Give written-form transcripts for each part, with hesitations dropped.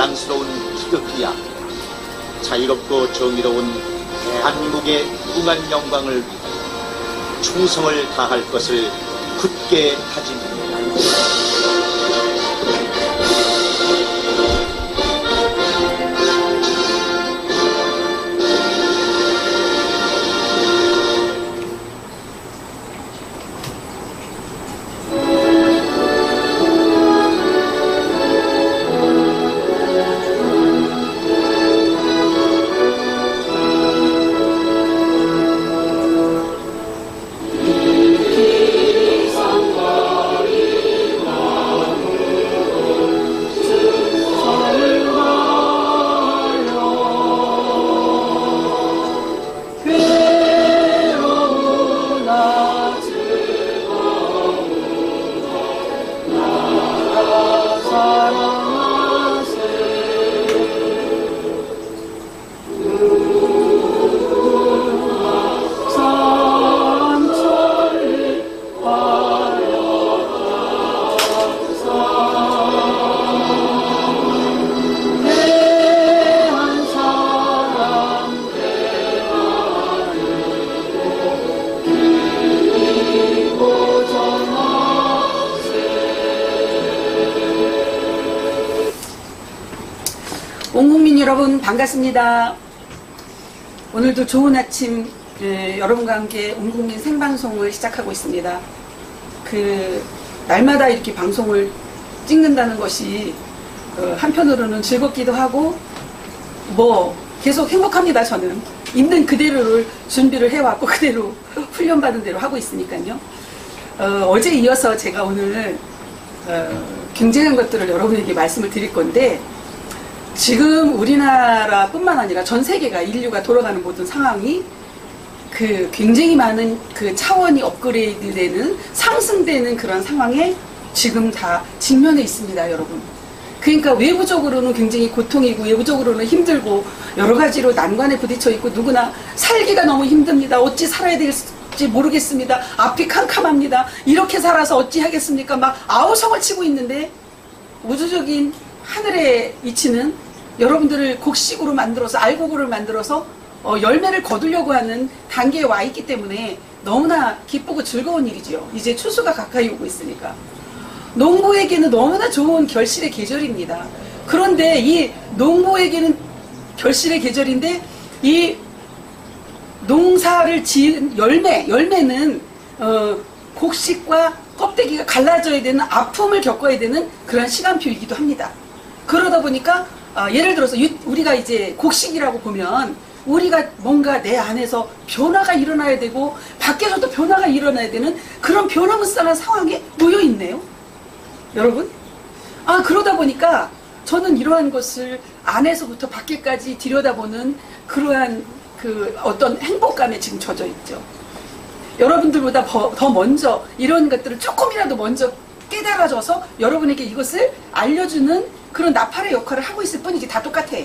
자랑스러운 희극이야. 자유롭고 정의로운 대한민국의 무궁한 영광을 위해 충성을 다할 것을 굳게 다짐합니다. 온 여러분 반갑습니다. 오늘도 좋은 아침 여러분과 함께 온 국민 생방송을 시작하고 있습니다. 날마다 이렇게 방송을 찍는다는 것이 한편으로는 즐겁기도 하고 계속 행복합니다. 저는 있는 그대로를 준비를 해왔고 그대로 훈련받은 대로 하고 있으니까요. 어제 이어서 제가 오늘 굉장한 것들을 여러분에게 말씀을 드릴 건데, 지금 우리나라뿐만 아니라 전 세계가, 인류가 돌아가는 모든 상황이 굉장히 많은 차원이 업그레이드되는, 상승되는 그런 상황에 지금 다 직면해 있습니다, 여러분. 그러니까 외부적으로는 굉장히 고통이고, 외부적으로는 힘들고, 여러 가지로 난관에 부딪혀 있고, 누구나 살기가 너무 힘듭니다. 어찌 살아야 될지 모르겠습니다. 앞이 캄캄합니다. 이렇게 살아서 어찌 하겠습니까? 막 아우성을 치고 있는데, 우주적인 하늘에 위치는 여러분들을 곡식으로 만들어서, 알곡으로 만들어서 열매를 거두려고 하는 단계에 와 있기 때문에 너무나 기쁘고 즐거운 일이지요. 이제 추수가 가까이 오고 있으니까. 농부에게는 너무나 좋은 결실의 계절입니다. 그런데 이 농부에게는 결실의 계절인데, 이 농사를 지은 열매는 곡식과 껍데기가 갈라져야 되는, 아픔을 겪어야 되는 그런 시간표이기도 합니다. 그러다 보니까 예를 들어서 우리가 이제 곡식이라고 보면, 우리가 뭔가 내 안에서 변화가 일어나야 되고 밖에서도 변화가 일어나야 되는 그런 변화무쌍한 상황에 놓여 있네요, 여러분. 그러다 보니까 저는 이러한 것을 안에서부터 밖에까지 들여다보는 그러한 어떤 행복감에 지금 젖어 있죠. 여러분들보다 더 먼저 이런 것들을 조금이라도 먼저 깨달아져서 여러분에게 이것을 알려주는 그런 나팔의 역할을 하고 있을 뿐이지, 다 똑같아.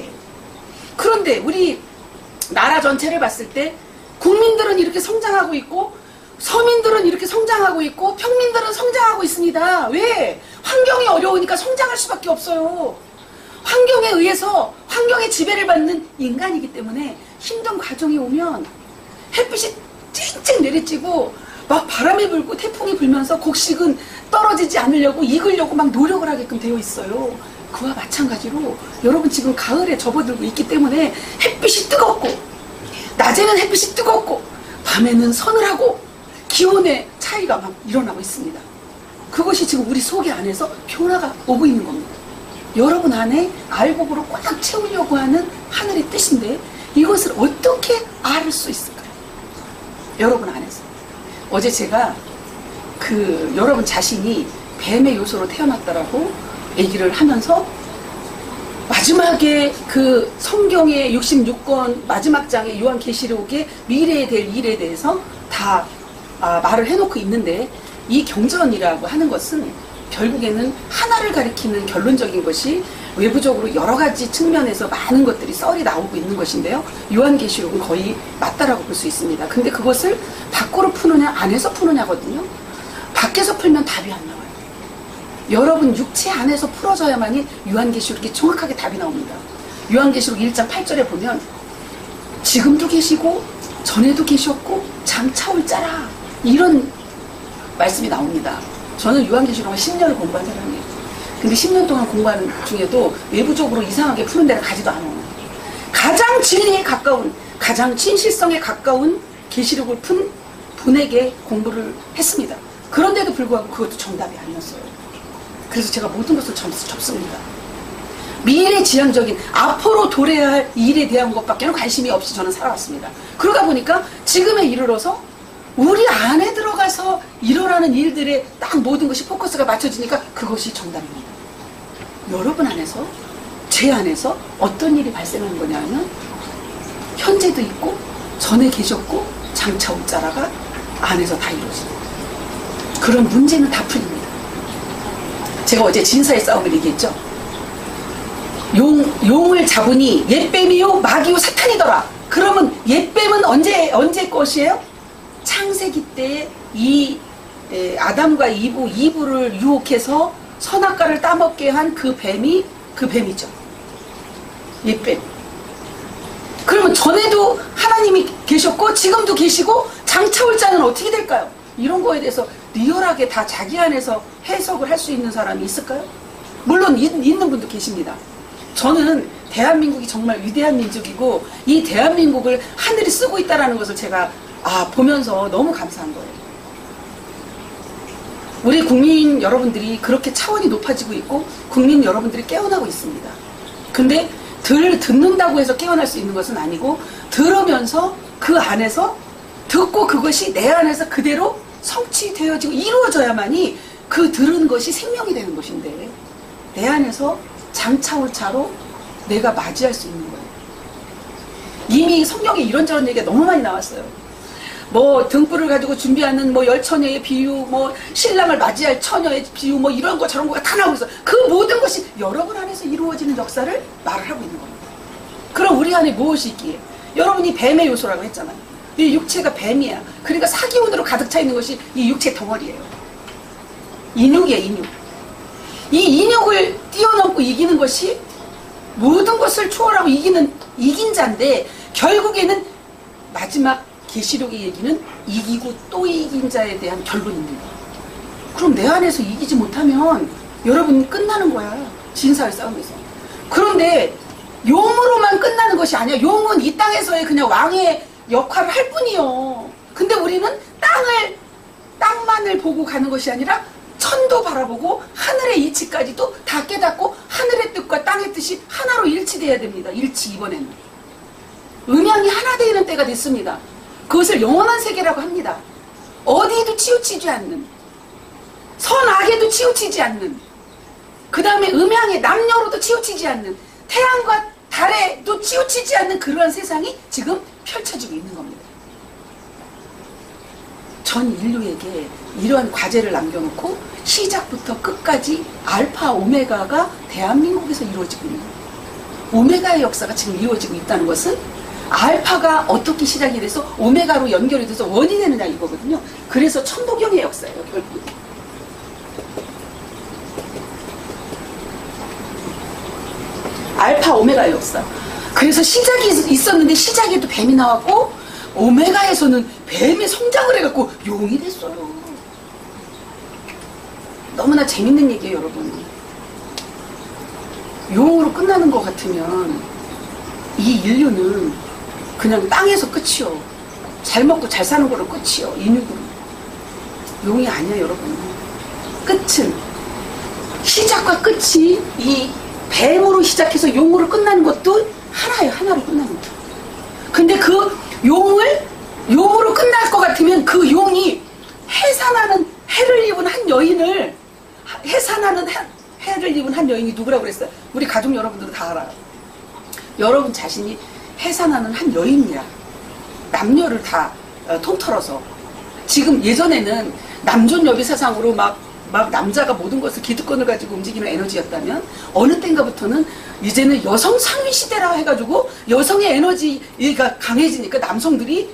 그런데 우리 나라 전체를 봤을 때 국민들은 이렇게 성장하고 있고, 서민들은 이렇게 성장하고 있고, 평민들은 성장하고 있습니다. 왜? 환경이 어려우니까 성장할 수밖에 없어요. 환경에 의해서, 환경의 지배를 받는 인간이기 때문에 힘든 과정이 오면 햇빛이 찡찡 내리쬐고 막 바람이 불고 태풍이 불면서 곡식은 떨어지지 않으려고, 익으려고 막 노력을 하게끔 되어 있어요. 그와 마찬가지로 여러분 지금 가을에 접어들고 있기 때문에 햇빛이 뜨겁고, 낮에는 햇빛이 뜨겁고, 밤에는 서늘하고, 기온의 차이가 막 일어나고 있습니다. 그것이 지금 우리 속에 안에서 변화가 오고 있는 겁니다. 여러분 안에 알곡으로 꽉 채우려고 하는 하늘의 뜻인데, 이것을 어떻게 알 수 있을까요? 여러분 안에서. 어제 제가 여러분 자신이 뱀의 요소로 태어났다라고 얘기를 하면서, 마지막에 성경의 66권 마지막 장의 요한계시록의 미래에 될 일에 대해서 다 말을 해놓고 있는데, 이 경전이라고 하는 것은 결국에는 하나를 가리키는 결론적인 것이, 외부적으로 여러 가지 측면에서 많은 것들이 썰이 나오고 있는 것인데요, 요한계시록은 거의 맞다라고 볼 수 있습니다. 근데 그것을 밖으로 푸느냐 안에서 푸느냐거든요. 밖에서 풀면 답이 안 나와요. 여러분 육체 안에서 풀어져야만이 요한계시록에 정확하게 답이 나옵니다. 요한계시록 1장 8절에 보면 지금도 계시고 전에도 계셨고 장차 올 자라, 이런 말씀이 나옵니다. 저는 요한계시록을 10년을 공부한 사람이에요. 근데 10년 동안 공부하는 중에도 외부적으로 이상하게 푸는 데를 가지도 않아요. 가장 진리에 가까운, 가장 진실성에 가까운 계시록을 푼 분에게 공부를 했습니다. 그런데도 불구하고 그것도 정답이 아니었어요. 그래서 제가 모든 것을 접습니다. 미래지향적인 앞으로 도래해야 할 일에 대한 것밖에 관심이 없이 저는 살아왔습니다. 그러다 보니까 지금에 이르러서 우리 안에 들어가서 일어나는 일들에 딱 모든 것이 포커스가 맞춰지니까 그것이 정답입니다. 여러분 안에서, 제 안에서 어떤 일이 발생하는 거냐면 현재도 있고 전에 계셨고 장차 올 자라가 안에서 다 이루어집니다. 그런 문제는 다 풀립니다. 제가 어제 진사의 싸움을 얘기했죠. 용을 잡으니 옛뱀이요 마귀요 사탄이더라. 그러면 옛뱀은 언제 것이에요? 창세기 때 이 아담과 이브를 유혹해서 선악과를 따먹게 한 그 뱀이죠. 옛뱀. 그러면 전에도 하나님이 계셨고 지금도 계시고 장차 올 자는 어떻게 될까요? 이런 거에 대해서 리얼하게 다 자기 안에서 해석을 할 수 있는 사람이 있을까요? 물론 있는 분도 계십니다. 저는 대한민국이 정말 위대한 민족이고 이 대한민국을 하늘이 쓰고 있다는 것을 제가 보면서 너무 감사한 거예요. 우리 국민 여러분들이 그렇게 차원이 높아지고 있고 국민 여러분들이 깨어나고 있습니다. 근데 듣는다고 해서 깨어날 수 있는 것은 아니고 들으면서 그 안에서 듣고 그것이 내 안에서 그대로 성취되어지고 이루어져야만이 그 들은 것이 생명이 되는 것인데 내 안에서 장차 올 차로 내가 맞이할 수 있는 거예요. 이미 성경에 이런저런 얘기가 너무 많이 나왔어요. 뭐 등불을 가지고 준비하는 뭐 열처녀의 비유, 뭐 신랑을 맞이할 처녀의 비유, 뭐 이런 거 저런 거가 다 나오고 있어요. 그 모든 것이 여러분 안에서 이루어지는 역사를 말을 하고 있는 겁니다. 그럼 우리 안에 무엇이 있기에? 여러분이 뱀의 요소라고 했잖아요. 이 육체가 뱀이야. 그러니까 사기운으로 가득 차 있는 것이 이 육체 덩어리예요. 인육이에요, 인육. 이 인육을 뛰어넘고 이기는 것이 모든 것을 초월하고 이긴 자인데 결국에는 마지막 계시록의 얘기는 이기고 또 이긴 자에 대한 결론입니다. 그럼 내 안에서 이기지 못하면 여러분이 끝나는 거야. 진사의 싸움에서. 그런데 용으로만 끝나는 것이 아니야. 용은 이 땅에서의 그냥 왕의 역할을 할 뿐이요. 근데 우리는 땅만을 보고 가는 것이 아니라 천도 바라보고 하늘의 이치까지도 다 깨닫고 하늘의 뜻과 땅의 뜻이 하나로 일치돼야 됩니다. 이번에는. 음양이 하나 되는 때가 됐습니다. 그것을 영원한 세계라고 합니다. 어디에도 치우치지 않는, 선악에도 치우치지 않는, 그 다음에 음양의 남녀로도 치우치지 않는, 태양과 달에도 치우치지 않는 그러한 세상이 지금 펼쳐지고 있는 겁니다. 전 인류에게 이러한 과제를 남겨놓고 시작부터 끝까지 알파 오메가가 대한민국에서 이루어지고 있는 거예요. 오메가의 역사가 지금 이루어지고 있다는 것은 알파가 어떻게 시작이 돼서 오메가로 연결이 돼서 원이 되느냐 이거거든요. 그래서 천도경의 역사예요, 결국. 알파 오메가의 역사. 그래서 시작이 있었는데 시작에도 뱀이 나왔고 오메가에서는 뱀이 성장을 해갖고 용이 됐어요. 너무나 재밌는 얘기예요, 여러분. 용으로 끝나는 것 같으면 이 인류는 그냥 땅에서 끝이요. 잘 먹고 잘 사는 거로 끝이요. 인육으로. 용이 아니야, 여러분. 끝은, 시작과 끝이 이 뱀으로 시작해서 용으로 끝나는 것도 하나예요. 하나로 끝나는 거예요. 근데 그 용으로 끝날 것 같으면 그 용이 해산하는 해를 입은 한 여인을, 해산하는 해를 입은 한 여인이 누구라고 그랬어요? 우리 가족 여러분들도 다 알아요. 여러분 자신이 해산하는 한 여인이야. 남녀를 다 통틀어서. 지금 예전에는 남존여비 사상으로 막 남자가 모든 것을 기득권을 가지고 움직이는 에너지였다면 어느 때인가부터는 이제는 여성 상위 시대라 해가지고 여성의 에너지가 강해지니까 남성들이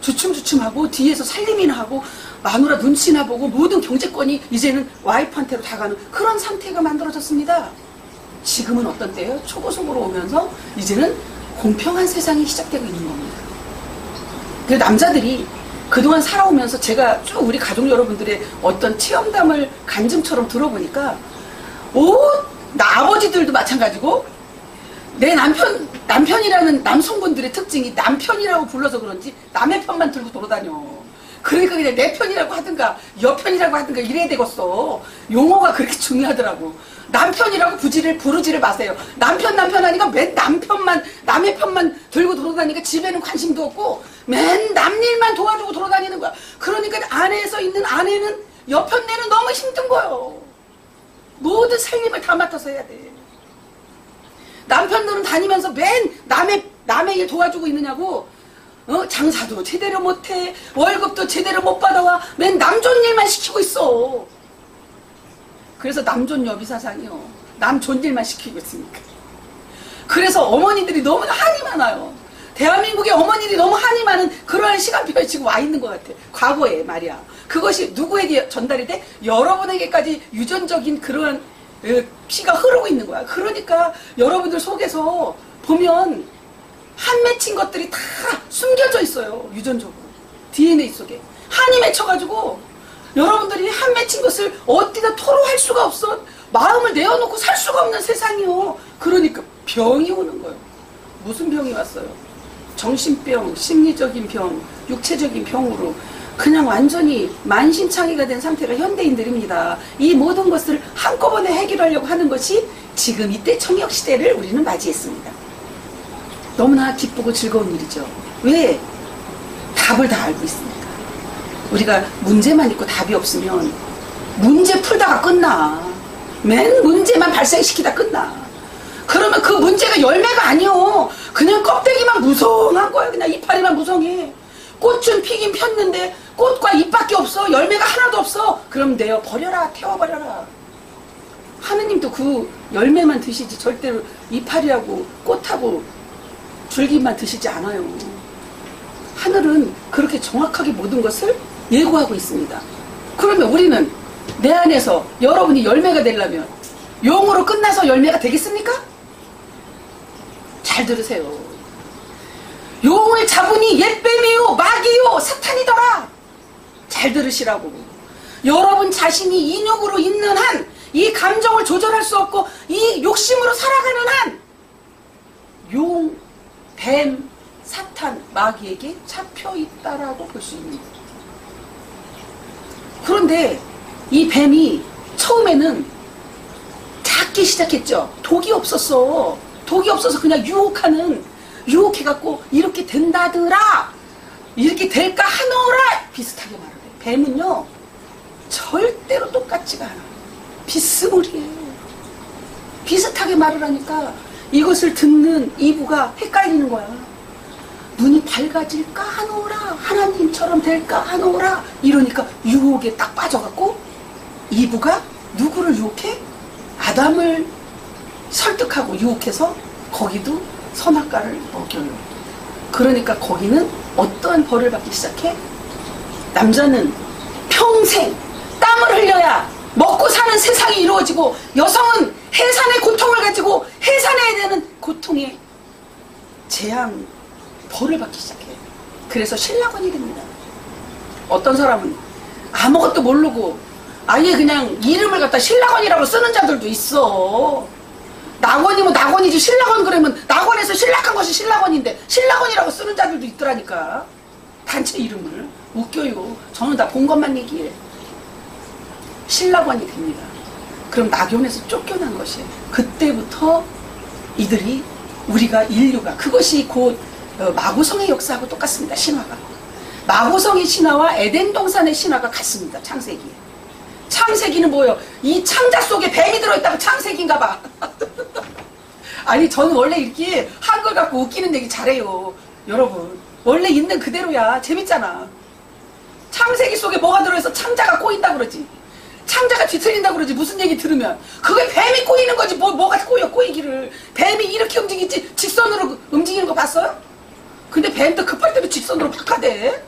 주춤주춤하고 뒤에서 살림이나 하고 마누라 눈치나 보고 모든 경제권이 이제는 와이프한테로 다 가는 그런 상태가 만들어졌습니다. 지금은 어떤 때예요? 초고속으로 오면서 이제는 공평한 세상이 시작되고 있는 겁니다. 그 남자들이 그동안 살아오면서 제가 쭉 우리 가족 여러분들의 어떤 체험담을 간증처럼 들어보니까 나 아버지들도 마찬가지고 내 남편이라는 남성분들의 특징이 남편이라고 불러서 그런지 남의 편만 들고 돌아다녀. 그러니까 그냥 내 편이라고 하든가 여편이라고 하든가 이래야 되겠어. 용어가 그렇게 중요하더라고. 남편이라고 부르지를 마세요. 남편 하니까 맨 남의 편만 들고 돌아다니니까 집에는 관심도 없고 맨 남일만 도와주고 돌아다니는 거야. 그러니까 안에서 있는 아내는 여편네는 너무 힘든 거예요. 모든 살림을 다 맡아서 해야 돼. 남편들은 다니면서 맨 남의 일 도와주고 있느냐고. 장사도 제대로 못해. 월급도 제대로 못 받아와. 맨 남 좋은 일만 시키고 있어. 그래서 남존 여비사상이요. 남 좋은 일만 시키고 있으니까. 그래서 어머니들이 너무 한이 많아요. 대한민국의 어머니들이 너무 한이 많은 그러한 시간표에 지금 와 있는 것 같아. 과거에 말이야. 그것이 누구에게 전달이 돼? 여러분에게까지 유전적인 그러한 피가 흐르고 있는 거야. 그러니까 여러분들 속에서 보면 한 맺힌 것들이 다 숨겨져 있어요. 유전적으로. DNA 속에. 한이 맺혀가지고 여러분들이 한 맺힌 것을 어디다 토로할 수가 없어. 마음을 내어놓고 살 수가 없는 세상이요. 그러니까 병이 오는 거예요. 무슨 병이 왔어요? 정신병, 심리적인 병, 육체적인 병으로 그냥 완전히 만신창이가 된 상태가 현대인들입니다. 이 모든 것을 한꺼번에 해결하려고 하는 것이 지금 이때 청역시대를 우리는 맞이했습니다. 너무나 기쁘고 즐거운 일이죠. 왜? 답을 다 알고 있으니까. 우리가 문제만 있고 답이 없으면 문제 풀다가 끝나. 맨 문제만 발생시키다 끝나. 그러면 그 문제가 열매가 아니요. 그냥 껍데기만 무성한 거야. 그냥 이파리만 무성해. 꽃은 피긴 폈는데 꽃과 잎밖에 없어. 열매가 하나도 없어. 그럼 내어 버려라. 태워버려라. 하느님도 그 열매만 드시지 절대로 이파리하고 꽃하고 줄기만 드시지 않아요. 하늘은 그렇게 정확하게 모든 것을 예고하고 있습니다. 그러면 우리는 내 안에서 여러분이 열매가 되려면 용으로 끝나서 열매가 되겠습니까? 잘 들으세요. 용을 잡으니 옛뱀이요 마귀요 사탄이더라. 잘 들으시라고. 여러분 자신이 인욕으로 있는 한, 이 감정을 조절할 수 없고 이 욕심으로 살아가는 한 용, 뱀, 사탄, 마귀에게 잡혀있다라고 볼 수 있는 거예요. 그런데 이 뱀이 처음에는 작게 시작했죠. 독이 없었어. 독이 없어서 그냥 유혹해갖고 이렇게 된다더라, 이렇게 될까 하노라 비슷하게 말을 해. 뱀은요 절대로 똑같지가 않아. 비스무리해. 비슷하게 말을 하니까 이것을 듣는 이브가 헷갈리는 거야. 눈이 밝아질까 하노라, 하나님처럼 될까 하노라, 이러니까 유혹에 딱 빠져갖고 이브가 누구를 유혹해? 아담을 설득하고 유혹해서 거기도 선악과를 먹여요. 그러니까 거기는 어떠한 벌을 받기 시작해? 남자는 평생 땀을 흘려야 먹고 사는 세상이 이루어지고, 여성은 해산의 고통을 가지고 해산해야 되는 고통의 재앙, 벌을 받기 시작해. 그래서 신라권이 됩니다. 어떤 사람은 아무것도 모르고 아예 그냥 이름을 갖다 신라권이라고 쓰는 자들도 있어. 낙원이면 낙원이지 신라권 그러면 낙원에서 신락한 것이 신라권인데 신라권이라고 쓰는 자들도 있더라니까. 단체 이름을. 웃겨요. 저는 다 본 것만 얘기해. 신라권이 됩니다. 그럼 낙원에서 쫓겨난 것이에요. 그때부터 이들이, 우리가 인류가, 그것이 곧 마고성의 역사하고 똑같습니다. 신화가. 마고성의 신화와 에덴 동산의 신화가 같습니다. 창세기에. 창세기는 뭐예요? 이 창자 속에 뱀이 들어있다고 창세기인가 봐. 아니 저는 원래 이렇게 한글 갖고 웃기는 얘기 잘해요. 여러분 원래 있는 그대로야. 재밌잖아. 창세기 속에 뭐가 들어있어? 창자가 꼬인다 그러지. 창자가 뒤틀린다 그러지. 무슨 얘기 들으면 그게 뱀이 꼬이는 거지. 뭐가 꼬이기를. 뱀이 이렇게 움직이지 직선으로 움직이는 거 봤어요? 근데 뱀도 급할 때도 직선으로 팍 하대.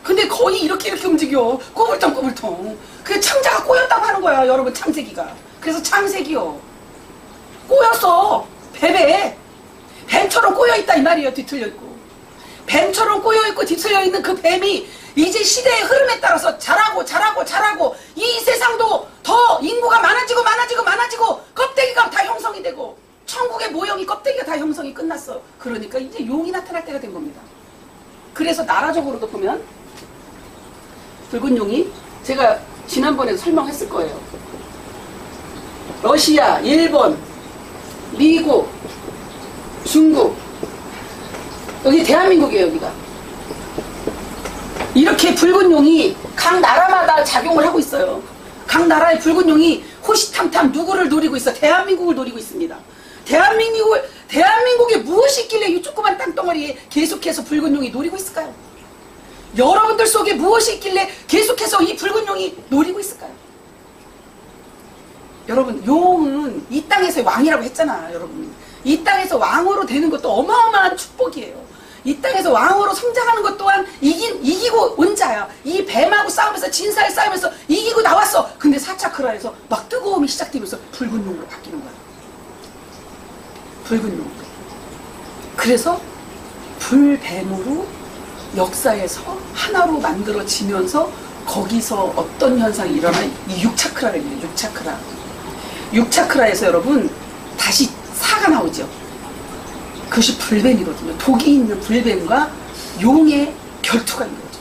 근데 거의 이렇게 움직여. 꼬불통꼬불통. 그 창자가 꼬였다고 하는 거야, 여러분. 창세기가. 그래서 창세기요. 꼬였어. 뱀처럼 꼬여있다 이 말이에요. 뒤틀려있고. 뱀처럼 꼬여있고 뒤틀려있는 그 뱀이 이제 시대의 흐름에 따라서 자라고 이 세상도 더 인구가 많아지고 껍데기가 다 형성이 되고 천국의 모형이 껍데기가 다 형성이 끝났어. 그러니까 이제 용이 나타날 때가 된 겁니다. 그래서 나라적으로도 보면 붉은 용이 제가 지난번에도 설명했을 거예요. 러시아, 일본, 미국, 중국, 여기 대한민국이에요. 여기가 이렇게 붉은 용이 각 나라마다 작용을 하고 있어요. 각 나라의 붉은 용이 호시탐탐 누구를 노리고 있어? 대한민국을 노리고 있습니다. 대한민국에 무엇이 있길래 이 조그만 땅덩어리에 계속해서 붉은 용이 노리고 있을까요? 여러분들 속에 무엇이 있길래 계속해서 이 붉은 용이 노리고 있을까요? 여러분, 용은 이 땅에서의 왕이라고 했잖아. 여러분, 이 땅에서 왕으로 되는 것도 어마어마한 축복이에요. 이 땅에서 왕으로 성장하는 것 또한 이기고 온 자야. 이 뱀하고 싸우면서 진사에 싸우면서 이기고 나왔어. 근데 사차크라에서 막 뜨거움이 시작되면서 붉은 용으로 바뀌는 거야. 붉은 용. 그래서 불뱀으로 역사에서 하나로 만들어지면서 거기서 어떤 현상이 일어나? 이 6차크라를 얘기해요. 6차크라. 6차크라에서 여러분 다시 사가 나오죠. 그것이 불뱀이거든요. 독이 있는 불뱀과 용의 결투가 있는 거죠.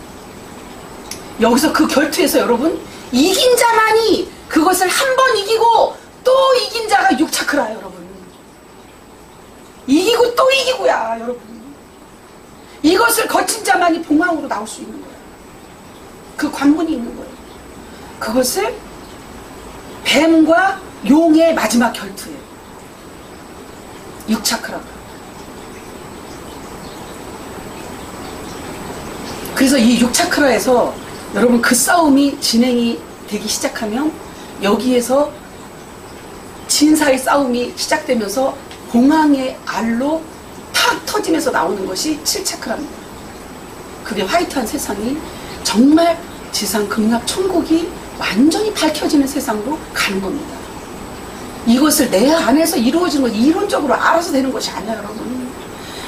여기서 그 결투에서 여러분 이긴 자만이 그것을 한 번 이기고 또 이긴 자가 6차크라예요. 여러분. 이기고 또 이기고야. 여러분. 이것을 거친 자만이 봉황으로 나올 수 있는 거예요. 그 관문이 있는 거예요. 그것을 뱀과 용의 마지막 결투예요. 6차크라가. 그래서 이 6차크라에서 여러분 그 싸움이 진행이 되기 시작하면 여기에서 진사의 싸움이 시작되면서 봉황의 알로 탁 터지면서 나오는 것이 7차크라입니다. 그게 화이트한 세상이 정말 지상 극락 천국이 완전히 밝혀지는 세상으로 가는 겁니다. 이것을 내 안에서 이루어지는 것, 이론적으로 알아서 되는 것이 아니야, 여러분.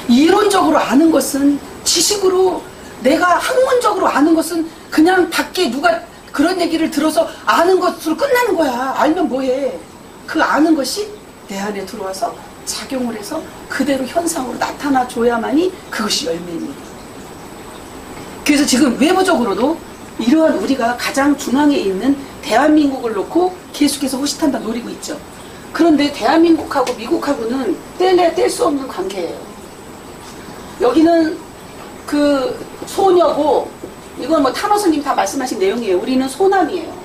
이론적으로 아는 것은 지식으로, 내가 학문적으로 아는 것은 그냥 밖에 누가 그런 얘기를 들어서 아는 것으로 끝나는 거야. 알면 뭐해. 그 아는 것이 내 안에 들어와서 작용을 해서 그대로 현상으로 나타나줘야만이 그것이 열매입니다. 그래서 지금 외부적으로도 이러한 우리가 가장 중앙에 있는 대한민국을 놓고 계속해서 호시탐탐 노리고 있죠. 그런데 대한민국하고 미국하고는 뗄래야 뗄 수 없는 관계예요. 여기는 그 소녀고, 이건 뭐 탄호스님 다 말씀하신 내용이에요. 우리는 소남이에요.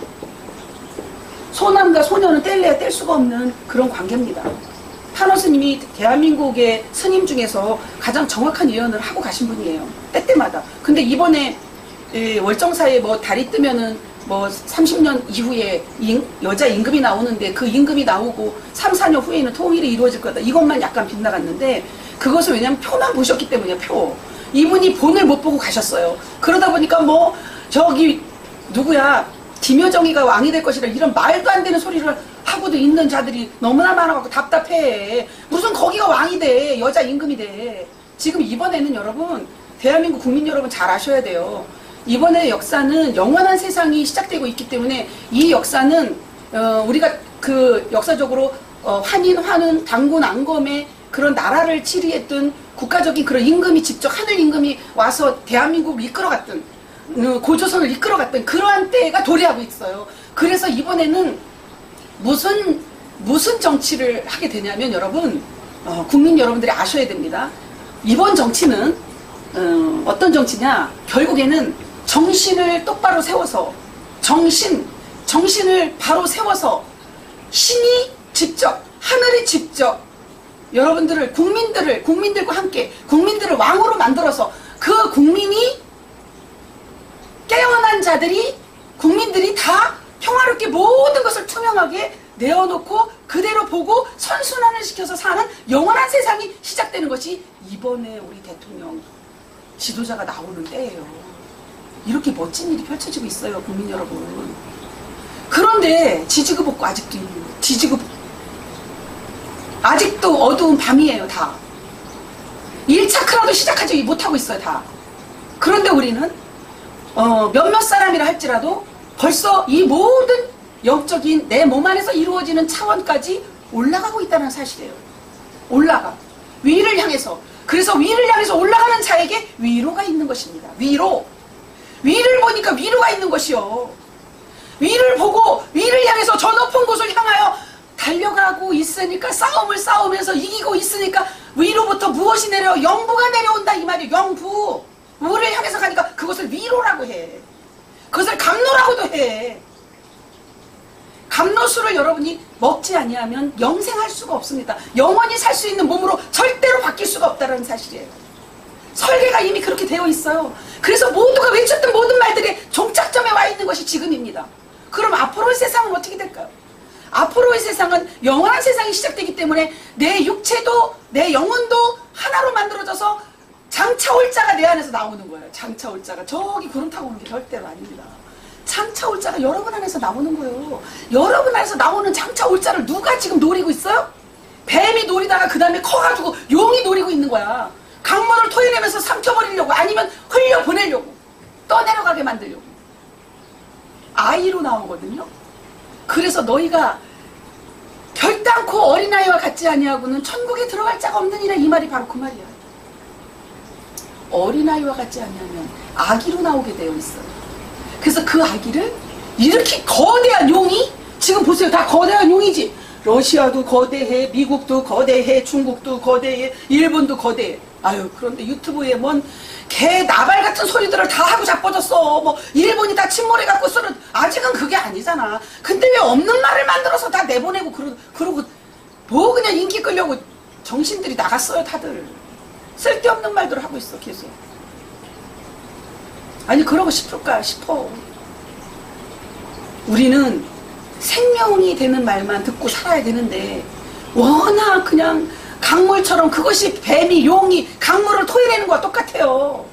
소남과 소녀는 뗄래야 뗄 수가 없는 그런 관계입니다. 탄호스님이 대한민국의 스님 중에서 가장 정확한 예언을 하고 가신 분이에요. 때때마다. 근데 이번에 월정사에 뭐 달이 뜨면은 뭐 30년 이후에 여자 임금이 나오는데 그 임금이 나오고 3, 4년 후에는 통일이 이루어질 거다. 이것만 약간 빗나갔는데 그것은 왜냐면 표만 보셨기 때문이에요. 표. 이분이 본을 못 보고 가셨어요. 그러다 보니까 뭐 저기 누구야 김여정이가 왕이 될 것이라 이런 말도 안 되는 소리를 하고도 있는 자들이 너무나 많아갖고 답답해. 무슨 거기가 왕이 돼. 여자 임금이 돼. 지금 이번에는 여러분 대한민국 국민 여러분 잘 아셔야 돼요. 이번에 역사는 영원한 세상이 시작되고 있기 때문에 이 역사는 우리가 그 역사적으로 환인, 환운, 당군, 안검의 그런 나라를 치리했던 국가적인 그런 임금이 직접 하늘 임금이 와서 대한민국을 이끌어갔던 고조선을 이끌어갔던 그러한 때가 도래하고 있어요. 그래서 이번에는 무슨 정치를 하게 되냐면 여러분 국민 여러분들이 아셔야 됩니다. 이번 정치는 어떤 정치냐, 결국에는 정신을 똑바로 세워서 정신을 바로 세워서 신이 직접, 하늘이 직접 여러분들을 국민들과 함께 국민들을 왕으로 만들어서 그 국민이 깨어난 자들이 국민들이 다 평화롭게 모든 것을 투명하게 내어놓고 그대로 보고 선순환을 시켜서 사는 영원한 세상이 시작되는 것이 이번에 우리 대통령 지도자가 나오는 때예요. 이렇게 멋진 일이 펼쳐지고 있어요, 국민 여러분. 그런데 지지급없고 아직도 아직도 어두운 밤이에요, 다. 1차크라도 시작하지 못하고 있어요, 다. 그런데 우리는 몇몇 사람이라 할지라도 벌써 이 모든 영적인 내 몸 안에서 이루어지는 차원까지 올라가고 있다는 사실이에요. 올라가. 위를 향해서. 그래서 위를 향해서 올라가는 자에게 위로가 있는 것입니다. 위로. 위를 보니까 위로가 있는 것이요. 위를 보고 위를 향해서 저 높은 곳을 향하여 달려가고 있으니까 싸움을 싸우면서 이기고 있으니까 위로부터 무엇이 내려? 영부가 내려온다 이 말이에요. 영부. 우를 향해서 가니까 그것을 위로라고 해. 그것을 감로라고도 해. 감로수를 여러분이 먹지 아니하면 영생할 수가 없습니다. 영원히 살 수 있는 몸으로 절대로 바뀔 수가 없다는 사실이에요. 설계가 이미 그렇게 되어 있어요. 그래서 모두가 외쳤던 모든 말들이 종착점에 와 있는 것이 지금입니다. 그럼 앞으로의 세상은 어떻게 될까요? 앞으로의 세상은 영원한 세상이 시작되기 때문에 내 육체도 내 영혼도 하나로 만들어져서 장차 올자가 내 안에서 나오는 거예요. 장차 올자가 저기 구름 타고 오는 게 절대로 아닙니다. 장차 올자가 여러분 안에서 나오는 거예요. 여러분 안에서 나오는 장차 올자를 누가 지금 노리고 있어요? 뱀이 노리다가 그 다음에 커가지고 용이 노리고 있는 거야. 강물을 토해내면서 삼켜버리려고, 아니면 흘려보내려고, 떠내려가게 만들려고. 아이로 나오거든요. 그래서 너희가 결단코 어린아이와 같지 아니하고는 천국에 들어갈 자가 없느니라, 이 말이 바로 그 말이야. 어린아이와 같지 아니하면 아기로 나오게 되어 있어요. 그래서 그 아기를 이렇게 거대한 용이, 지금 보세요, 다 거대한 용이지. 러시아도 거대해, 미국도 거대해, 중국도 거대해, 일본도 거대해. 아유, 그런데 유튜브에 뭔 개 나발 같은 소리들을 다 하고 자빠졌어. 뭐 일본이 다 침몰해갖고 쓰는, 아직은 그게 아니잖아. 근데 왜 없는 말을 만들어서 다 내보내고 그러고 뭐 그냥 인기 끌려고 정신들이 나갔어요, 다들. 쓸데없는 말들을 하고 있어, 계속. 아니, 그러고 싶을까 싶어. 우리는 생명이 되는 말만 듣고 살아야 되는데 워낙 그냥 강물처럼, 그것이 뱀이 용이 강물을 토해내는 거와 똑같아요.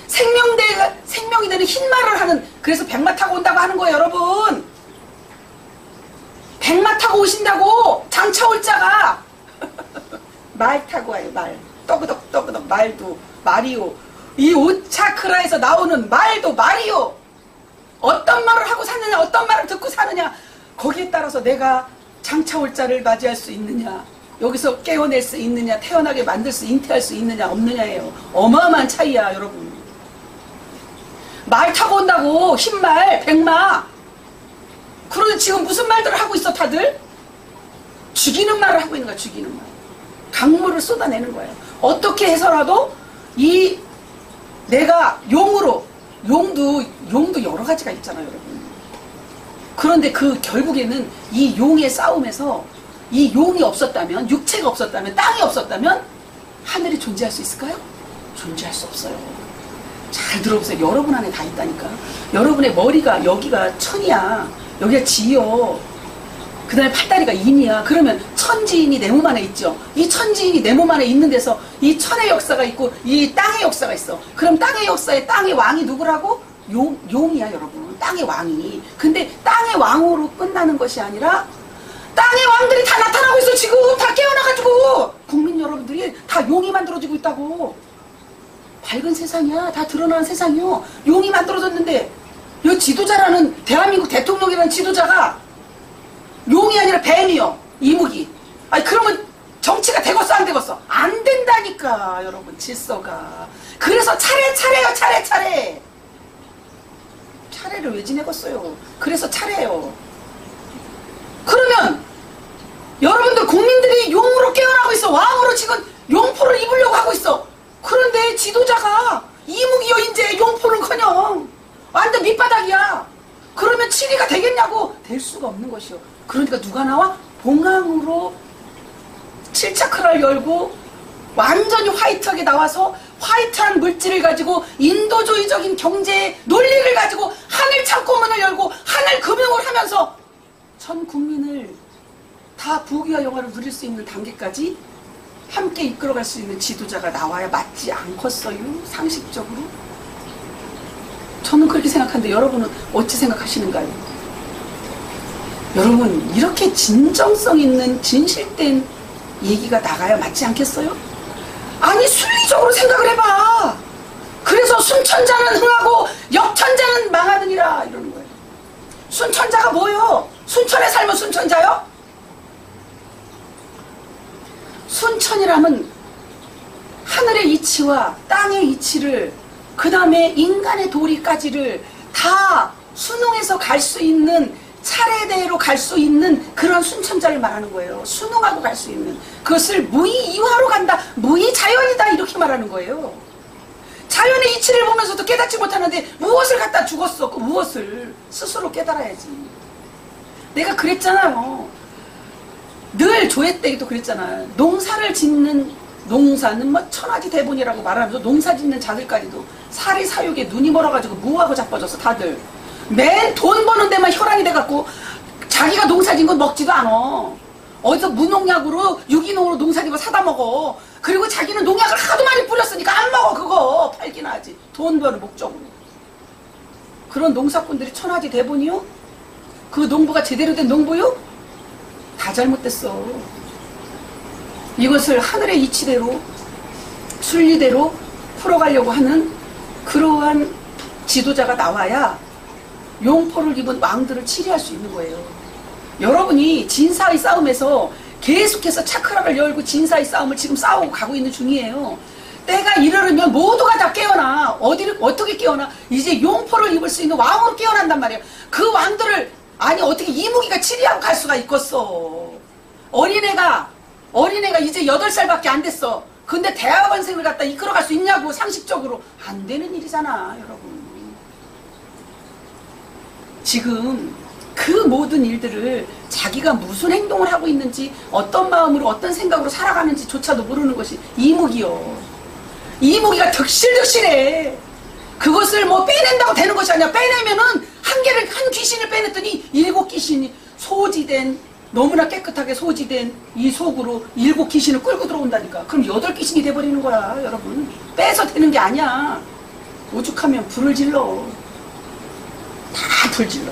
생명이 되는 흰말을 하는, 그래서 백마 타고 온다고 하는 거예요, 여러분. 백마 타고 오신다고, 장차 올 자가. 말 타고 와요, 말. 떠그덕 말도 말이요. 이 5차크라에서 나오는 말도 말이요. 어떤 말을 하고 사느냐, 어떤 말을 듣고 사느냐, 거기에 따라서 내가 장차 올 자를 맞이할 수 있느냐, 여기서 깨어낼 수 있느냐, 태어나게 만들 수, 잉태할 수 있느냐 없느냐예요. 어마어마한 차이야, 여러분. 말 타고 온다고, 흰말, 백마. 그런데 지금 무슨 말들을 하고 있어, 다들? 죽이는 말을 하고 있는 거야, 죽이는 말. 강물을 쏟아내는 거예요. 어떻게 해서라도 이 내가 용으로, 용도 여러 가지가 있잖아요, 여러분. 그런데 그 결국에는 이 용의 싸움에서, 이 용이 없었다면, 육체가 없었다면, 땅이 없었다면 하늘이 존재할 수 있을까요? 존재할 수 없어요. 잘 들어보세요. 여러분 안에 다 있다니까. 여러분의 머리가 여기가 천이야, 여기가 지요, 그 다음에 팔다리가 인이야. 그러면 천지인이 내 몸 안에 있죠. 이 천지인이 내 몸 안에 있는 데서 이 천의 역사가 있고 이 땅의 역사가 있어. 그럼 땅의 역사에 땅의 왕이 누구라고? 용이야, 여러분. 땅의 왕이. 근데 땅의 왕으로 끝나는 것이 아니라 땅의 왕들이 다 나타나고 있어. 지금 다 깨어나가지고 국민 여러분들이 다 용이 만들어지고 있다고. 밝은 세상이야. 다 드러나는 세상이요. 용이 만들어졌는데 이 지도자라는, 대한민국 대통령이라는 지도자가 용이 아니라 뱀이요. 이무기. 아니, 그러면 정치가 되겠어, 안 되겠어? 안 된다니까, 여러분, 질서가. 그래서 차례예요, 차례. 차례를 왜 지내겠어요? 그래서 차례예요. 그러면 여러분들, 국민들이 용으로 깨어나고 있어. 왕으로 지금 용포를 입으려고 하고 있어. 그런데 지도자가 이무기요, 이제 용포는커녕 완전 밑바닥이야. 그러면 7위가 되겠냐고? 될 수가 없는 것이요. 그러니까 누가 나와? 봉황으로 7차크라를 열고 완전히 화이트하게 나와서 화이트한 물질을 가지고 인도주의적인 경제 논리를 가지고 하늘 창고문을 열고 하늘 금융을 하면서 전 국민을 다 부귀와 영화를 누릴 수 있는 단계까지 함께 이끌어갈 수 있는 지도자가 나와야 맞지 않겠어요? 상식적으로? 저는 그렇게 생각하는데 여러분은 어찌 생각하시는가요? 여러분, 이렇게 진정성 있는 진실된 얘기가 나가야 맞지 않겠어요? 아니, 순리적으로 생각을 해봐. 그래서 순천자는 흥하고 역천자는 망하느니라 이러는 거예요. 순천자가 뭐요? 순천에 살면 순천자요? 순천이라면 하늘의 이치와 땅의 이치를, 그 다음에 인간의 도리까지를 다 순응해서 갈 수 있는, 차례대로 갈 수 있는 그런 순천자를 말하는 거예요. 순응하고 갈 수 있는. 그것을 무의이화로 간다, 무의자연이다 이렇게 말하는 거예요. 자연의 이치를 보면서도 깨닫지 못하는데 무엇을 갖다 죽었어? 그 무엇을 스스로 깨달아야지. 내가 그랬잖아요. 늘 조회 때도 그랬잖아요. 농사를 짓는, 농사는 뭐 천하지 대본이라고 말하면서 농사 짓는 자들까지도 사리 사욕에 눈이 멀어가지고 무하고 자빠져서 다들 맨 돈 버는 데만 혈안이 돼갖고 자기가 농사 짓는 건 먹지도 않아. 어디서 무농약으로 유기농으로 농사 짓고 사다 먹어. 그리고 자기는 농약을 하도 많이 뿌렸으니까 안 먹어. 그거 팔기나 하지. 돈 버는 목적으로. 그런 농사꾼들이 천하지 대본이요? 그 농부가 제대로 된 농부요? 다 잘못됐어. 이것을 하늘의 이치대로 순리대로 풀어가려고 하는 그러한 지도자가 나와야 용포를 입은 왕들을 치리할 수 있는 거예요. 여러분이 진사의 싸움에서 계속해서 차크라를 열고 진사의 싸움을 지금 싸우고 가고 있는 중이에요. 때가 이르르면 모두가 다 깨어나. 어디를 어떻게 깨어나? 이제 용포를 입을 수 있는 왕으로 깨어난단 말이에요. 그 왕들을, 아니 어떻게 이무기가 치리하고 갈 수가 있겠어. 어린애가 이제 8살밖에 안 됐어. 근데 대학원생을 갖다 이끌어갈 수 있냐고. 상식적으로 안 되는 일이잖아 여러분. 지금 그 모든 일들을 자기가 무슨 행동을 하고 있는지, 어떤 마음으로 어떤 생각으로 살아가는지 조차도 모르는 것이 이무기요. 이무기가 득실득실해. 그것을 뭐 빼낸다고 되는 것이 아니야. 빼내면은 한 귀신을 빼냈더니 7귀신이 소지된, 너무나 깨끗하게 소지된 이 속으로 7귀신을 끌고 들어온다니까. 그럼 8귀신이 돼버리는 거야 여러분. 빼서 되는 게 아니야. 오죽하면 불을 질러. 다 불질러.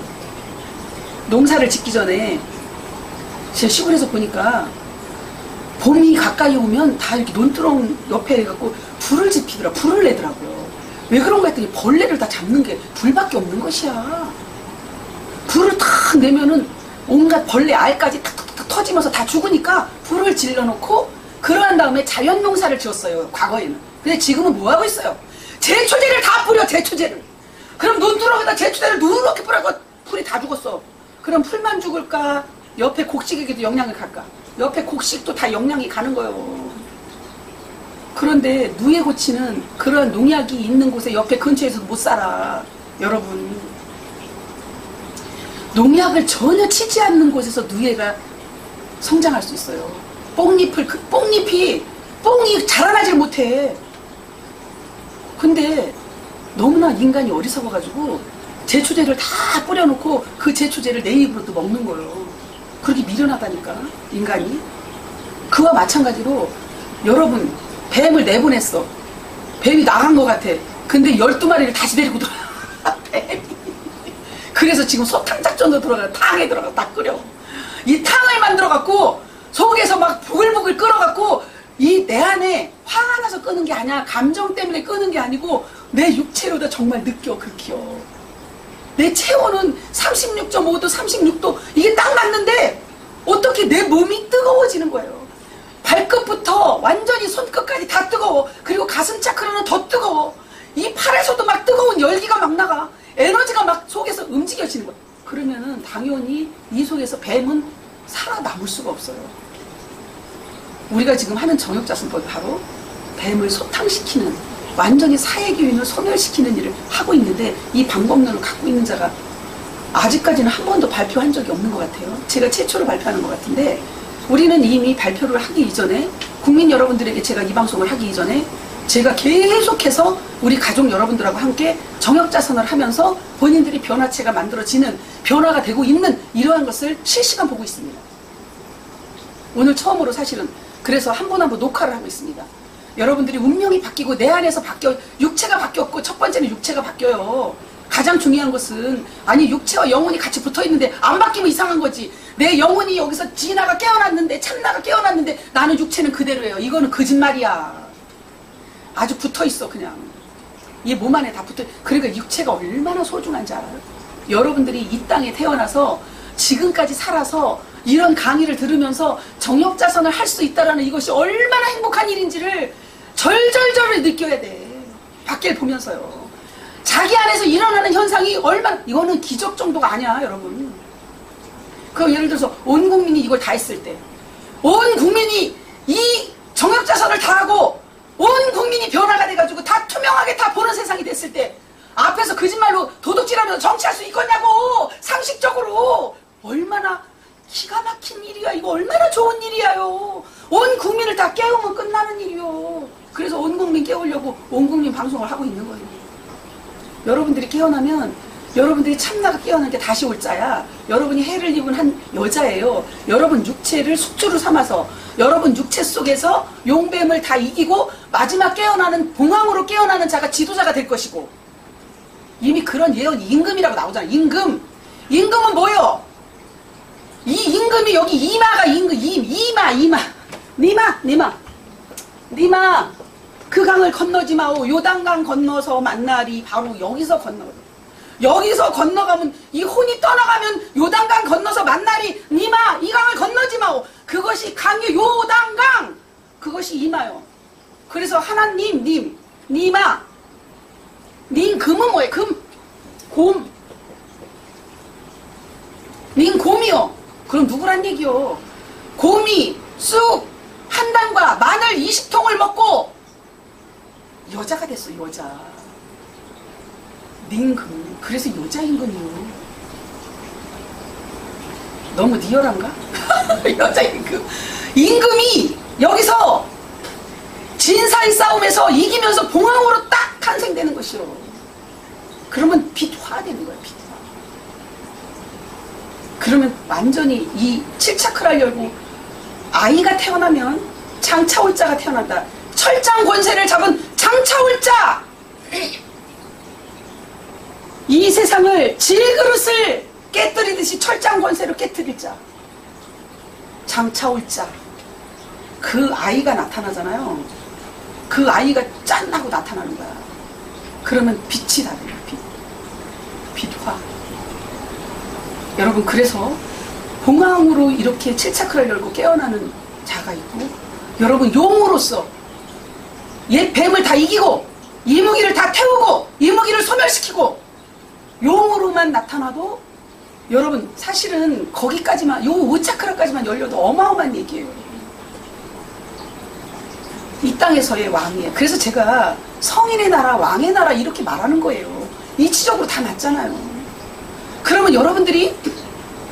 농사를 짓기 전에 제가 시골에서 보니까 봄이 가까이 오면 다 이렇게 논두렁 옆에 해갖고 불을 지피더라. 불을 내더라고요. 왜 그런가 했더니 벌레를 다 잡는 게 불밖에 없는 것이야. 불을 탁 내면은 온갖 벌레 알까지 탁탁탁 터지면서 다 죽으니까 불을 질러놓고 그러한 다음에 자연 농사를 지었어요 과거에는. 근데 지금은 뭐 하고 있어요? 제초제를 다 뿌려. 제초제를. 그럼 논두렁에다 제초제를 누렇게 뿌려고 풀이 다 죽었어. 그럼 풀만 죽을까? 옆에 곡식에게도 영향을 갈까? 옆에 곡식도 다 영향이 가는 거예요. 그런데 누에고치는 그런 농약이 있는 곳에 옆에 근처에서 못 살아. 여러분, 농약을 전혀 치지 않는 곳에서 누에가 성장할 수 있어요. 뽕이 자라나질 못해. 근데 너무나 인간이 어리석어가지고 제초제를 다 뿌려놓고 그 제초제를 내 입으로도 먹는 거예요. 그렇게 미련하다니까 인간이. 그와 마찬가지로 여러분, 뱀을 내보냈어. 뱀이 나간 것 같아. 근데 12마리를 다시 데리고 돌아. 뱀이. 그래서 지금 소탕 작전도 들어가. 탕에 들어가 다 끓여. 이 탕을 만들어갖고 속에서 막 부글부글 끓어갖고 이 내 안에 화가 나서 끄는 게 아니야. 감정 때문에 끄는 게 아니고 내 육체로다 정말 느껴. 극히요. 내 체온은 36.5도 36도 이게 딱 맞는데 어떻게 내 몸이 뜨거워지는 거예요. 발끝부터 완전히 손끝까지 다 뜨거워. 그리고 가슴 차크라는 더 뜨거워. 이 팔에서도 막 뜨거운 열기가 막 나가. 에너지가 막 속에서 움직여지는 거예요. 그러면은 당연히 이 속에서 뱀은 살아남을 수가 없어요. 우리가 지금 하는 정욕자승법이 바로 뱀을 소탕시키는, 완전히 사회 기운을 소멸시키는 일을 하고 있는데, 이 방법론을 갖고 있는 자가 아직까지는 한 번도 발표한 적이 없는 것 같아요. 제가 최초로 발표하는 것 같은데, 우리는 이미 발표를 하기 이전에, 국민 여러분들에게 제가 이 방송을 하기 이전에 제가 계속해서 우리 가족 여러분들하고 함께 정역자선을 하면서 본인들이 변화체가 만들어지는, 변화가 되고 있는 이러한 것을 실시간 보고 있습니다. 오늘 처음으로 사실은 그래서 한 분 한 분 녹화를 하고 있습니다. 여러분들이 운명이 바뀌고 내 안에서 육체가 바뀌었고, 첫 번째는 육체가 바뀌어요. 가장 중요한 것은 아니 육체와 영혼이 같이 붙어있는데 안 바뀌면 이상한 거지. 내 영혼이 여기서 진아가 깨어났는데 참나가 깨어났는데 나는 육체는 그대로예요. 이거는 거짓말이야. 아주 붙어있어 그냥. 이 몸 안에 다 붙어. 그러니까 육체가 얼마나 소중한지 알아요? 여러분들이 이 땅에 태어나서 지금까지 살아서 이런 강의를 들으면서 정욕자선을 할 수 있다는 이것이 얼마나 행복한 일인지를 절절절을 느껴야 돼. 밖을 보면서요. 자기 안에서 일어나는 현상이 얼마나, 이거는 기적 정도가 아니야 여러분. 그 예를 들어서 온 국민이 이걸 다 했을 때, 온 국민이 이 정욕자선을 다 하고 온 국민이 변화가 돼가지고 다 투명하게 다 보는 세상이 됐을 때 앞에서 거짓말로 도둑질하면서 정치할 수 있겠냐고. 상식적으로 얼마나 기가 막힌 일이야. 이거 얼마나 좋은 일이야요. 온 국민을 다 깨우면 끝나는 일이요. 그래서 온 국민 깨우려고 온 국민 방송을 하고 있는 거예요. 여러분들이 깨어나면 여러분들이 참나가 깨어난 게 다시 올 자야. 여러분이 해를 입은 한 여자예요. 여러분 육체를 숙주로 삼아서 여러분 육체 속에서 용뱀을 다 이기고 마지막 깨어나는 봉황으로 깨어나는 자가 지도자가 될 것이고, 이미 그런 예언 임금이라고 나오잖아. 임금은 뭐요? 이 임금이 여기 이마가 임금, 니마 그 강을 건너지 마오. 요단강 건너서 만나리. 바로 여기서 건너. 여기서 건너가면 이 혼이 떠나가면 요단강 건너서 만나리. 니마 이 강을 건너지 마오. 그것이 강이 요단강. 그것이 이마요. 그래서 하나님 니마 닌 금은 뭐예요? 곰. 닌 곰이요. 그럼 누구란 얘기요? 곰이 쑥 한 단과 마늘 20통을 먹고 여자가 됐어. 여자. 닌금. 그래서 여자 임금이요. 너무 리얼한가? 여자 임금. 임금이 여기서 진사의 싸움에서 이기면서 봉황으로 딱 탄생되는 것이요. 그러면 빛화되는 거야. 빛화. 그러면 완전히 이 7차크라를 열고 아이가 태어나면 장차올자가 태어난다. 철장 권세를 잡은 장차올자. 이 세상을 질그릇을 깨뜨리듯이 철장 권세로 깨뜨릴 자. 장차올자. 그 아이가 나타나잖아요. 그 아이가 짠하고 나타나는 거야. 그러면 빛이 다르요. 빛화. 여러분, 그래서 봉황으로 이렇게 7차크라를 열고 깨어나는 자가 있고, 여러분 용으로서 옛 뱀을 다 이기고 이무기를 다 태우고 이무기를 소멸시키고 용으로만 나타나도, 여러분 사실은 거기까지만, 요 5차크라까지만 열려도 어마어마한 얘기예요. 이 땅에서의 왕이에요. 그래서 제가 성인의 나라, 왕의 나라 이렇게 말하는 거예요. 이치적으로 다 맞잖아요. 그러면 여러분들이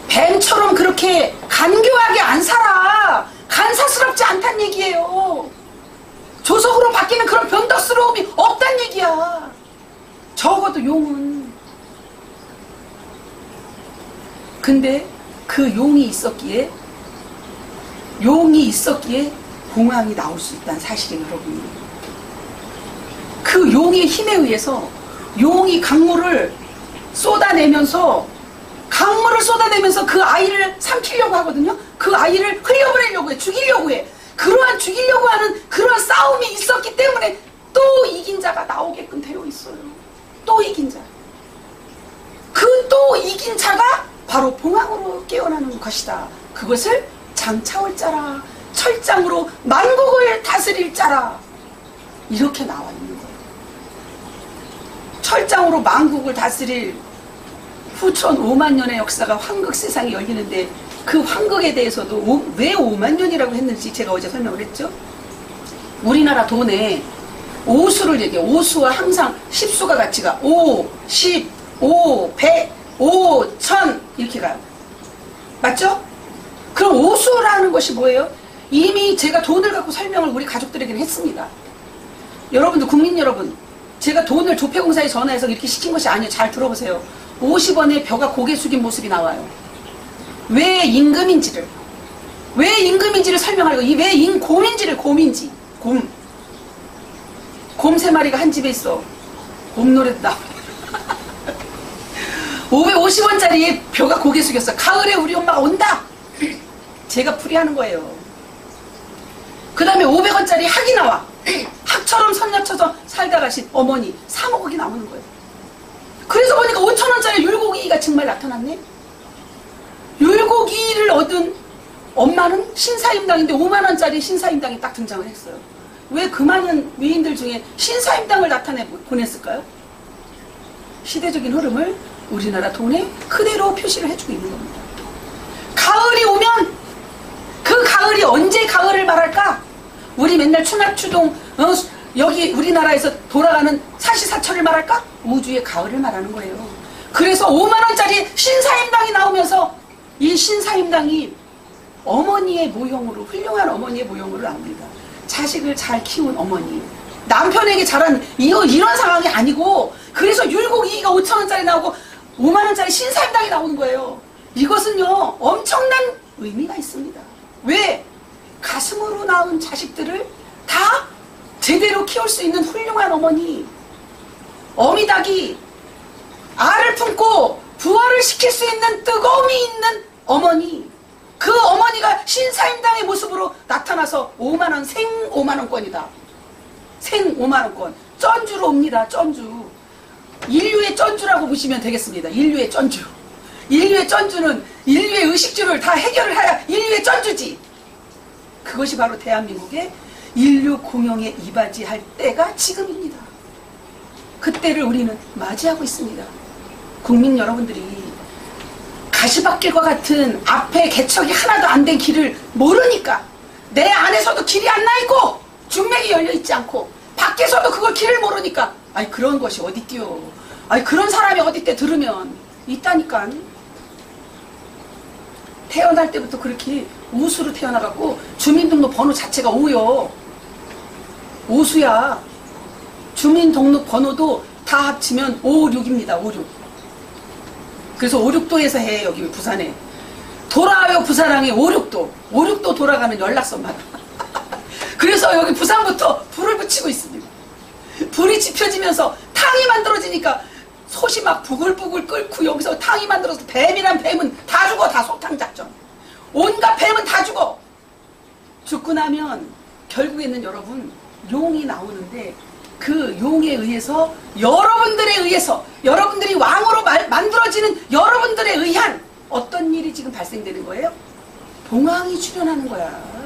뱀처럼 그렇게 간교하게 안 살아. 간사스럽지 않단 얘기예요. 조석으로 바뀌는 그런 변덕스러움이 없단 얘기야. 적어도 용은. 근데 그 용이 있었기에 봉황이 나올 수 있다는 사실이에요, 여러분. 그 용의 힘에 의해서 용이 강물을 쏟아내면서 그 아이를 삼키려고 하거든요. 그 아이를 흘려보내려고 해. 죽이려고 해. 그러한 죽이려고 하는 그러한 싸움이 있었기 때문에 또 이긴 자가 나오게끔 되어 있어요. 또 이긴 자. 그 또 이긴 자가 바로 봉황으로 깨어나는 것이다. 그것을 장차올자라. 철장으로 만국을 다스릴 자라. 이렇게 나와 있는 거예요. 철장으로 만국을 다스릴 후천 5만 년의 역사가 황극 세상이 열리는데, 그 황극에 대해서도 왜 5만 년이라고 했는지 제가 어제 설명을 했죠. 우리나라 돈에 오수를 얘기해요. 오수와 항상 10수가 같이 가. 5, 10, 5, 100, 5, 1000 이렇게 가요. 맞죠? 그럼 오수라는 것이 뭐예요? 이미 제가 돈을 갖고 설명을 우리 가족들에게는 했습니다. 여러분들, 국민 여러분, 제가 돈을 조폐공사에 전화해서 이렇게 시킨 것이 아니에요. 잘 들어보세요. 50원에 벼가 고개 숙인 모습이 나와요. 왜 임금인지를 설명하려고. 이 왜 곰인지를. 곰인지. 곰 3마리가 한 집에 있어. 곰 노래도 나오고. 550원짜리에 벼가 고개 숙였어. 가을에 우리 엄마가 온다. 제가 풀이하는 거예요. 그 다음에 500원짜리 학이 나와. 학처럼 선녀쳐서 살다 가신 어머니 3억이 나오는 거예요. 그래서 보니까 5,000원짜리 율곡이가 정말 나타났네. 율곡이를 얻은 엄마는 신사임당인데 5만원짜리 신사임당이 딱 등장을 했어요. 왜 그 많은 위인들 중에 신사임당을 나타내 보냈을까요? 시대적인 흐름을 우리나라 돈에 그대로 표시를 해주고 있는 겁니다. 가을이 오면 그 가을이 언제 가을을 말할까? 우리 맨날 추낙추동 여기 우리나라에서 돌아가는 사시사철을 말할까? 우주의 가을을 말하는 거예요. 그래서 5만원짜리 신사임당이 나오면서 이 신사임당이 어머니의 모형으로, 훌륭한 어머니의 모형으로 나옵니다. 자식을 잘 키운 어머니, 남편에게 잘한 이런 상황이 아니고, 그래서 율곡이가 5,000원짜리 나오고 5만원짜리 신사임당이 나오는 거예요. 이것은요 엄청난 의미가 있습니다. 왜? 가슴으로 낳은 자식들을 다 제대로 키울 수 있는 훌륭한 어머니, 어미닭이 알을 품고 부화를 시킬 수 있는 뜨거움이 있는 어머니, 그 어머니가 신사임당의 모습으로 나타나서 5만원, 생 5만원권이다. 생 5만원권. 쩐주로 옵니다. 쩐주. 인류의 쩐주라고 보시면 되겠습니다. 인류의 쩐주. 인류의 쩐주는 인류의 의식주를 다 해결을 해야 인류의 쩐주지. 그것이 바로 대한민국의 인류 공영에 이바지할 때가 지금입니다. 그때를 우리는 맞이하고 있습니다. 국민 여러분들이 가시밭길과 같은 앞에 개척이 하나도 안 된 길을 모르니까, 내 안에서도 길이 안 나 있고 중맥이 열려 있지 않고 밖에서도 그걸 길을 모르니까, 아이 그런 것이 어딨디요. 아이 그런 사람이 어딨대. 들으면 있다니까. 태어날 때부터 그렇게 우수로 태어나갖고 주민등록번호 자체가 오요. 오수야. 주민등록번호도 다 합치면 556입니다. 56. 그래서 562에서 해. 여기 부산에 돌아와요. 부산항에 562. 562 돌아가는 연락선마다. 그래서 여기 부산부터 불을 붙이고 있습니다. 불이 지펴지면서 탕이 만들어지니까 솥이 막 부글부글 끓고, 여기서 탕이 만들어서 뱀이란 뱀은 다 죽어. 다 소탕 작전. 온갖 뱀은 다 죽어. 죽고 나면 결국에는 여러분 용이 나오는데, 그 용에 의해서 여러분들이 왕으로 만들어지는 여러분들에 의한 어떤 일이 지금 발생되는 거예요? 봉황이 출현하는 거야.